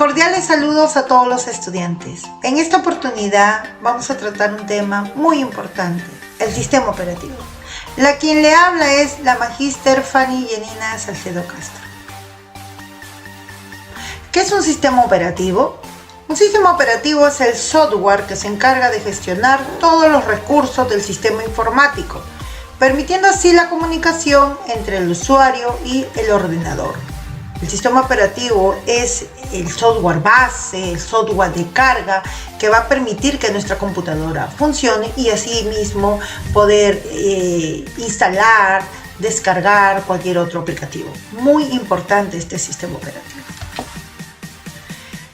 Cordiales saludos a todos los estudiantes. En esta oportunidad vamos a tratar un tema muy importante, el sistema operativo. La quien le habla es la magíster Fanny Yanina Salcedo Castro. ¿Qué es un sistema operativo? Un sistema operativo es el software que se encarga de gestionar todos los recursos del sistema informático, permitiendo así la comunicación entre el usuario y el ordenador. El sistema operativo es el software base, el software de carga que va a permitir que nuestra computadora funcione y así mismo poder instalar, descargar cualquier otro aplicativo. Muy importante este sistema operativo.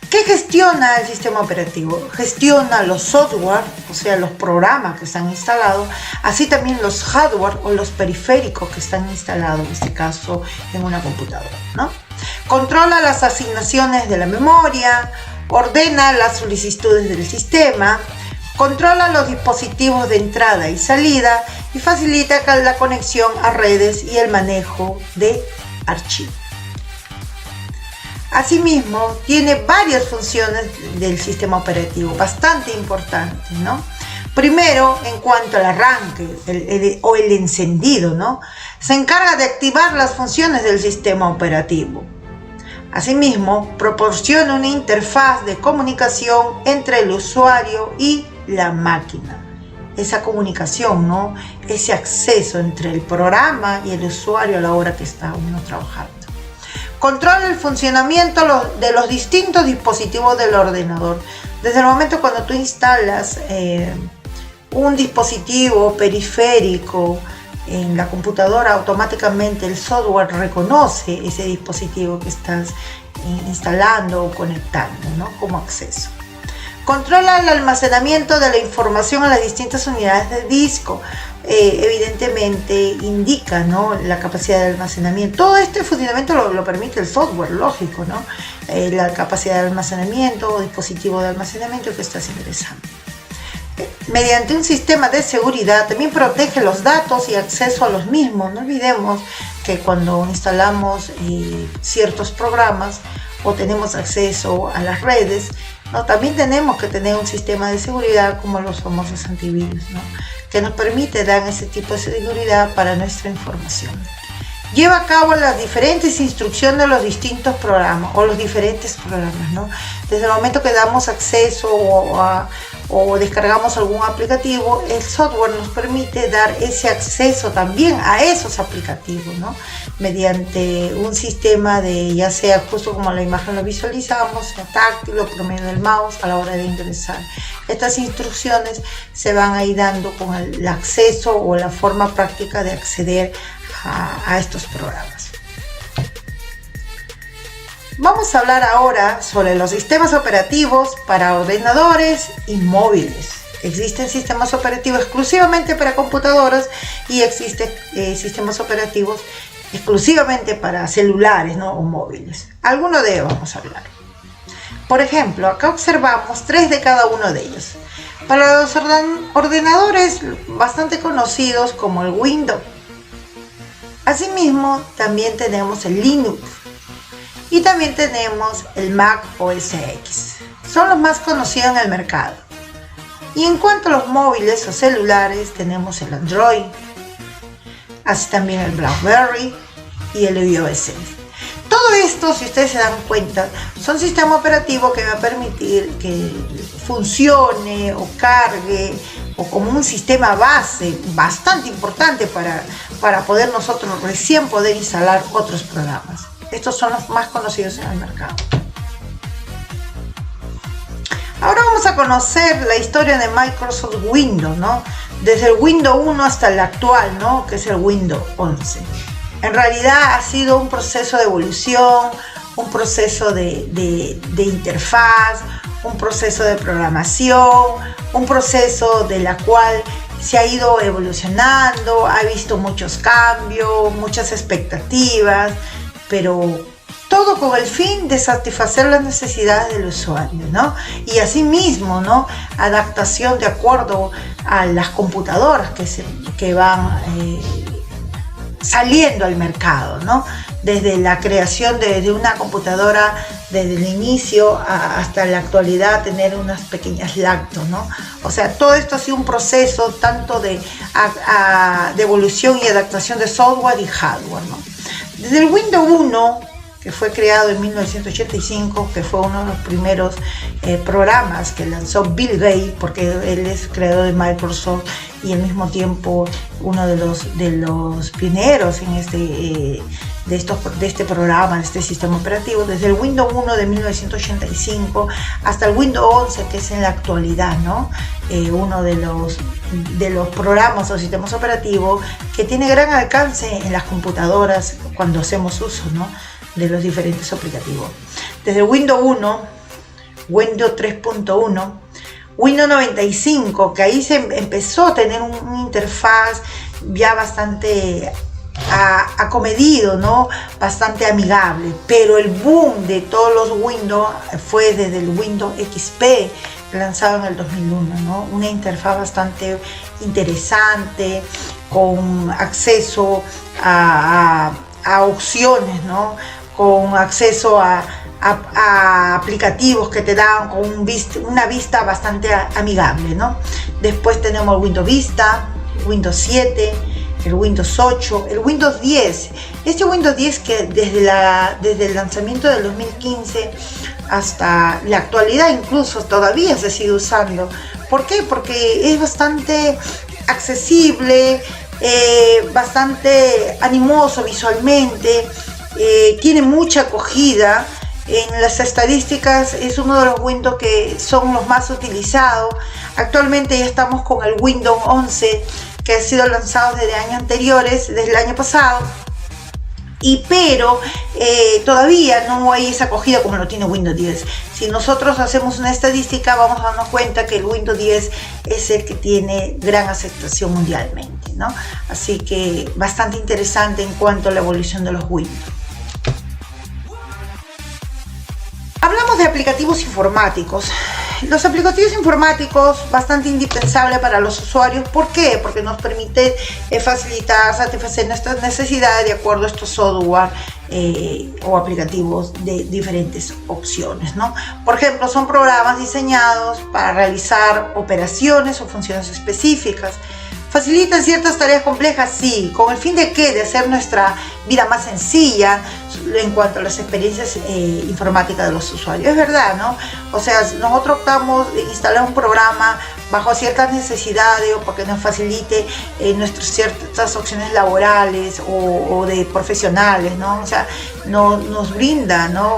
¿Qué gestiona el sistema operativo? Gestiona los software, o sea, los programas que están instalados, así también los hardware o los periféricos que están instalados, en este caso en una computadora, ¿no? Controla las asignaciones de la memoria, ordena las solicitudes del sistema, controla los dispositivos de entrada y salida y facilita la conexión a redes y el manejo de archivos. Asimismo, tiene varias funciones del sistema operativo bastante importantes, ¿no? Primero, en cuanto al arranque o el encendido, ¿no? Se encarga de activar las funciones del sistema operativo. Asimismo, proporciona una interfaz de comunicación entre el usuario y la máquina. Esa comunicación, ¿no? Ese acceso entre el programa y el usuario a la hora que está uno trabajando. Controla el funcionamiento de los distintos dispositivos del ordenador. Desde el momento cuando tú instalas un dispositivo periférico en la computadora, automáticamente el software reconoce ese dispositivo que estás instalando o conectando, ¿no? Como acceso. Controla el almacenamiento de la información a las distintas unidades de disco. Evidentemente indica, ¿no?, la capacidad de almacenamiento. Todo este funcionamiento lo permite el software, lógico, ¿no? La capacidad de almacenamiento o dispositivo de almacenamiento que estás ingresando. Mediante un sistema de seguridad también protege los datos y acceso a los mismos. No olvidemos que cuando instalamos ciertos programas o tenemos acceso a las redes, ¿no?, también tenemos que tener un sistema de seguridad como los famosos antivirus, ¿no?, que nos permite dar ese tipo de seguridad para nuestra información. Lleva a cabo las diferentes instrucciones de los distintos programas o los diferentes programas, ¿no? Desde el momento que damos acceso o descargamos algún aplicativo, el software nos permite dar ese acceso también a esos aplicativos, ¿no?, mediante un sistema de, ya sea justo como la imagen lo visualizamos, sea táctil o por medio del mouse a la hora de ingresar. Estas instrucciones se van a ir dando con el acceso o la forma práctica de acceder a estos programas. Vamos a hablar ahora sobre los sistemas operativos para ordenadores y móviles. Existen sistemas operativos exclusivamente para computadoras y existen sistemas operativos exclusivamente para celulares, ¿no?, o móviles. Algunos de ellos vamos a hablar. Por ejemplo, acá observamos 3 de cada uno de ellos. Para los ordenadores bastante conocidos como el Windows. Asimismo, también tenemos el Linux y también tenemos el Mac OS X. Son los más conocidos en el mercado. Y en cuanto a los móviles o celulares, tenemos el Android, así también el BlackBerry y el iOS. Todo esto, si ustedes se dan cuenta, son sistemas operativos que va a permitir que funcione o cargue o como un sistema base bastante importante para poder nosotros recién poder instalar otros programas. Estos son los más conocidos en el mercado. Ahora vamos a conocer la historia de Microsoft Windows, ¿no? Desde el Windows 1 hasta el actual, ¿no?, que es el Windows 11. En realidad ha sido un proceso de evolución, un proceso de interfaz, un proceso de programación, un proceso de la cual se ha ido evolucionando, ha visto muchos cambios, muchas expectativas, pero todo con el fin de satisfacer las necesidades del usuario, ¿no? Y asimismo, ¿no?, adaptación de acuerdo a las computadoras que van saliendo al mercado, ¿no? Desde la creación de una computadora desde el inicio hasta la actualidad tener unas pequeñas lactos, ¿no? O sea, todo esto ha sido un proceso tanto de evolución y adaptación de software y hardware, ¿no? Desde el Windows 1, que fue creado en 1985, que fue uno de los primeros programas que lanzó Bill Gates, porque él es creador de Microsoft y al mismo tiempo uno de los pioneros en de este programa, de este sistema operativo, desde el Windows 1 de 1985 hasta el Windows 11, que es en la actualidad, ¿no? Uno de los programas o sistemas operativos que tiene gran alcance en las computadoras cuando hacemos uso, ¿no?, de los diferentes aplicativos. Desde Windows 1, Windows 3.1, Windows 95, que ahí se empezó a tener una interfaz ya bastante acomedido, ¿no?, bastante amigable, pero el boom de todos los Windows fue desde el Windows XP, lanzado en el 2001, ¿no? Una interfaz bastante interesante, con acceso a opciones, ¿no?, con acceso a aplicativos que te dan con una vista bastante amigable, ¿no? Después tenemos el Windows Vista, Windows 7, el Windows 8, el Windows 10. Este Windows 10 que desde el lanzamiento del 2015 hasta la actualidad incluso todavía se sigue usando. ¿Por qué? Porque es bastante accesible, bastante animoso visualmente, tiene mucha acogida. En las estadísticas es uno de los Windows que son los más utilizados. Actualmente ya estamos con el Windows 11, que ha sido lanzado desde años anteriores, desde el año pasado, pero todavía no hay esa acogida como lo tiene Windows 10. Si nosotros hacemos una estadística, vamos a darnos cuenta que el Windows 10 es el que tiene gran aceptación mundialmente, ¿no? Así que bastante interesante en cuanto a la evolución de los Windows. Hablamos de aplicativos informáticos. Los aplicativos informáticos, bastante indispensables para los usuarios. ¿Por qué? Porque nos permite facilitar, satisfacer nuestras necesidades de acuerdo a estos software o aplicativos de diferentes opciones, ¿no? Por ejemplo, son programas diseñados para realizar operaciones o funciones específicas. ¿Facilitan ciertas tareas complejas? Sí. ¿Con el fin de qué? De hacer nuestra vida más sencilla en cuanto a las experiencias informáticas de los usuarios. Es verdad, ¿no? O sea, nosotros optamos de instalar un programa bajo ciertas necesidades o porque nos facilite ciertas opciones laborales o de profesionales, ¿no? O sea, nos brinda, ¿no?,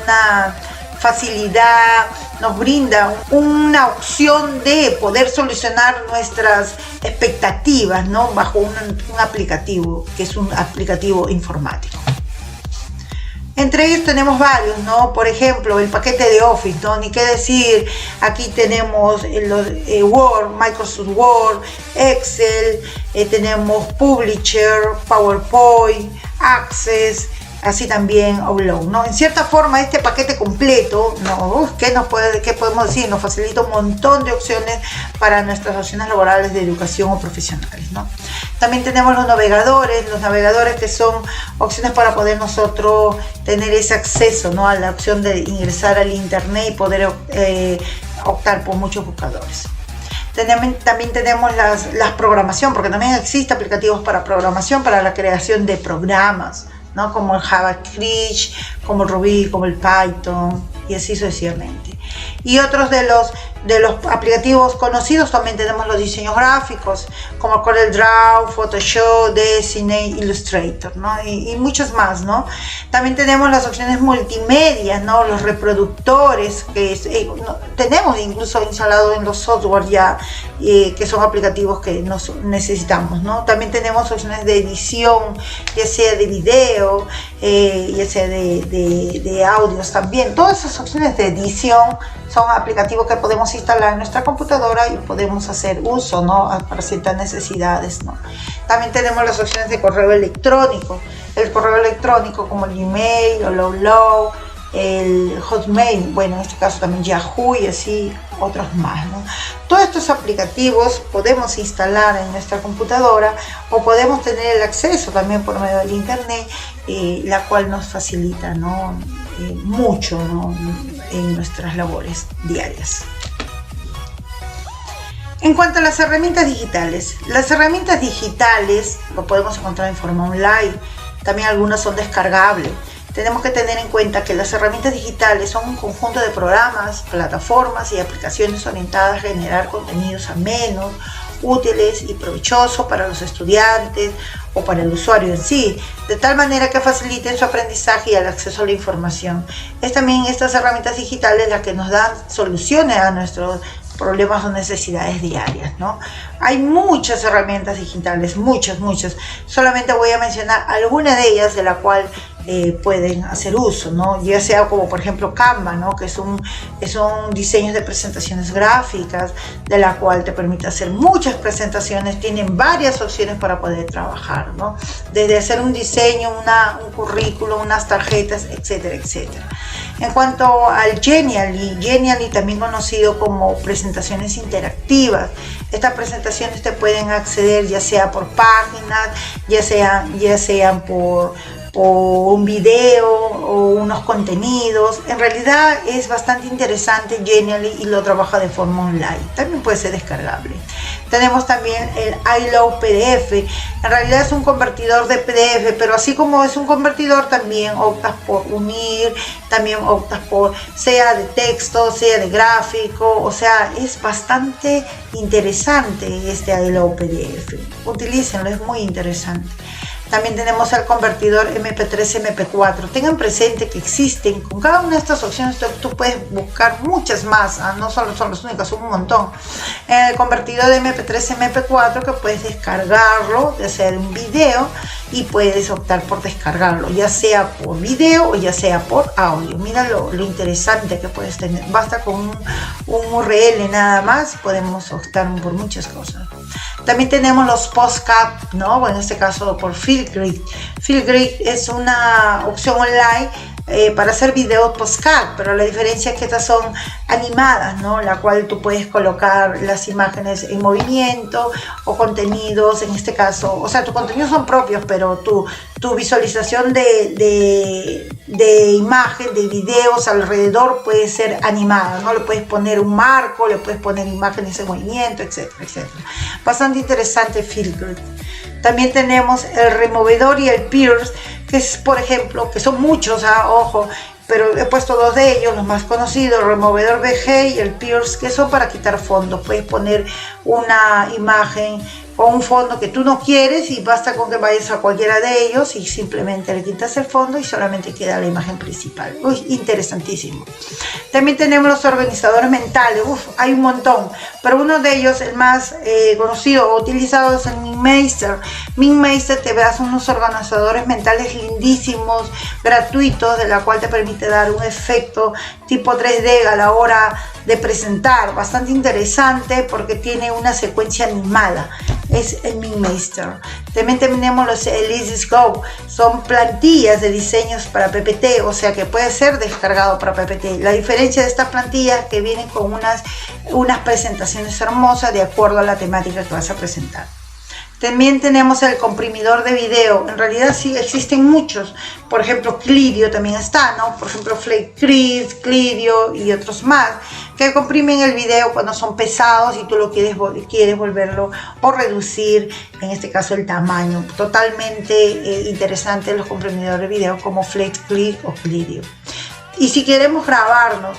una facilidad, nos brinda una opción de poder solucionar nuestras expectativas, ¿no?, bajo un aplicativo, que es un aplicativo informático. Entre ellos tenemos varios, ¿no? Por ejemplo, el paquete de Office, ¿no? Ni qué decir, aquí tenemos Word, Microsoft Word, Excel, tenemos Publisher, PowerPoint, Access, así también Outlook, ¿no? En cierta forma, este paquete completo, ¿no?, ¿qué podemos decir? Nos facilita un montón de opciones para nuestras opciones laborales, de educación o profesionales, ¿no? También tenemos los navegadores que son opciones para poder nosotros tener ese acceso, ¿no?, a la opción de ingresar al internet y poder optar por muchos buscadores. También tenemos las programación, porque también existen aplicativos para programación, para la creación de programas, ¿no?, como el JavaScript, como el Ruby, como el Python, y así sucesivamente. Y otros de los aplicativos conocidos, también tenemos los diseños gráficos, como CorelDRAW, Photoshop, Designate, Illustrator, ¿no?, y muchos más, ¿no? También tenemos las opciones multimedia, ¿no?, los reproductores, que tenemos incluso instalado en los software ya, que son aplicativos que necesitamos, ¿no? También tenemos opciones de edición, ya sea de video, ya sea de audios también. Todas esas opciones de edición son aplicativos que podemos instalar en nuestra computadora y podemos hacer uso, ¿no?, para ciertas necesidades, ¿no? También tenemos las opciones de correo electrónico. El correo electrónico como el Gmail o el Outlook, el Hotmail, bueno, en este caso también Yahoo y así otros más, ¿no? Todos estos aplicativos podemos instalar en nuestra computadora o podemos tener el acceso también por medio del internet, la cual nos facilita, ¿no?, mucho, ¿no?, en nuestras labores diarias. En cuanto a las herramientas digitales lo podemos encontrar en forma online, también algunas son descargables. Tenemos que tener en cuenta que las herramientas digitales son un conjunto de programas, plataformas y aplicaciones orientadas a generar contenidos amenos, útiles y provechosos para los estudiantes o para el usuario en sí, de tal manera que faciliten su aprendizaje y el acceso a la información. Es también estas herramientas digitales las que nos dan soluciones a nuestros problemas o necesidades diarias, ¿no? Hay muchas herramientas digitales, muchas. Solamente voy a mencionar algunas de ellas de la cual pueden hacer uso, ¿no? Ya sea como por ejemplo Canva, ¿no?, que son diseños de presentaciones gráficas, de la cual te permite hacer muchas presentaciones, tienen varias opciones para poder trabajar, ¿no? Desde hacer un diseño, un currículo, unas tarjetas, etcétera, etcétera. En cuanto al Genially, también conocido como presentaciones interactivas, estas presentaciones te pueden acceder ya sea por páginas, ya sean por un video o unos contenidos. En realidad es bastante interesante Genially y lo trabaja de forma online. También puede ser descargable. Tenemos también el iLove PDF. En realidad es un convertidor de PDF, pero así como es un convertidor, también optas por unir, también optas por sea de texto, sea de gráfico. O sea, es bastante interesante este iLove PDF. Utilícenlo, es muy interesante. También tenemos el convertidor MP3, MP4. Tengan presente que existen, con cada una de estas opciones tú puedes buscar muchas más, no solo son las únicas, son un montón. El convertidor de MP3, MP4 que puedes descargarlo, de hacer un video, y puedes optar por descargarlo, ya sea por video o ya sea por audio. Mira lo interesante que puedes tener. Basta con un URL nada más, podemos optar por muchas cosas. También tenemos los Postcard, ¿no? Bueno, en este caso por Flipgrid. Flipgrid es una opción online para hacer videos postcard, pero la diferencia es que estas son animadas, ¿no?, la cual tú puedes colocar las imágenes en movimiento o contenidos, en este caso, o sea, tus contenidos son propios, pero tu visualización de imagen, de videos alrededor puede ser animada, ¿no? Le puedes poner un marco, le puedes poner imágenes en movimiento, etcétera, etcétera. Bastante interesante Flipgrid. También tenemos el removedor y el Pierce, que es, por ejemplo, que son muchos, ojo, pero he puesto dos de ellos, los más conocidos, el removedor VG y el Pierce, que son para quitar fondos. Puedes poner una imagen o un fondo que tú no quieres y basta con que vayas a cualquiera de ellos y simplemente le quitas el fondo y solamente queda la imagen principal. Uy, interesantísimo. También tenemos los organizadores mentales. Hay un montón, pero uno de ellos, el más conocido o utilizado, es el MintMeister. MintMeister te das unos organizadores mentales lindísimos, gratuitos, de la cual te permite dar un efecto tipo 3D a la hora de presentar, bastante interesante porque tiene una secuencia animada. Es el MintMeister. También tenemos los EliseGo, son plantillas de diseños para PPT, o sea que puede ser descargado para PPT. La diferencia de estas plantillas es que vienen con unas presentaciones hermosas de acuerdo a la temática que vas a presentar. También tenemos el comprimidor de video. En realidad sí existen muchos. Por ejemplo, Clidio también está, ¿no? Por ejemplo, Flakecris, Clidio y otros más, que comprimen el video cuando son pesados y tú lo quieres volverlo o reducir, en este caso el tamaño. Totalmente interesante los comprimidores de video como Flakecris o Clidio. Y si queremos grabarnos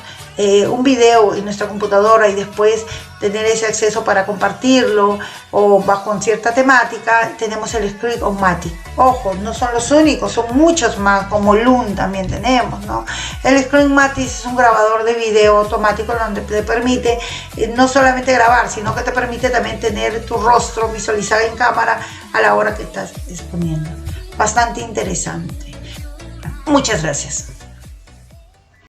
un video en nuestra computadora y después tener ese acceso para compartirlo o bajo cierta temática, tenemos el Screen-O-Matic. Ojo, no son los únicos, son muchos más, como Loom también tenemos, ¿no? El Screen-O-Matic es un grabador de video automático donde te permite no solamente grabar, sino que te permite también tener tu rostro visualizado en cámara a la hora que estás exponiendo. Bastante interesante. Muchas gracias.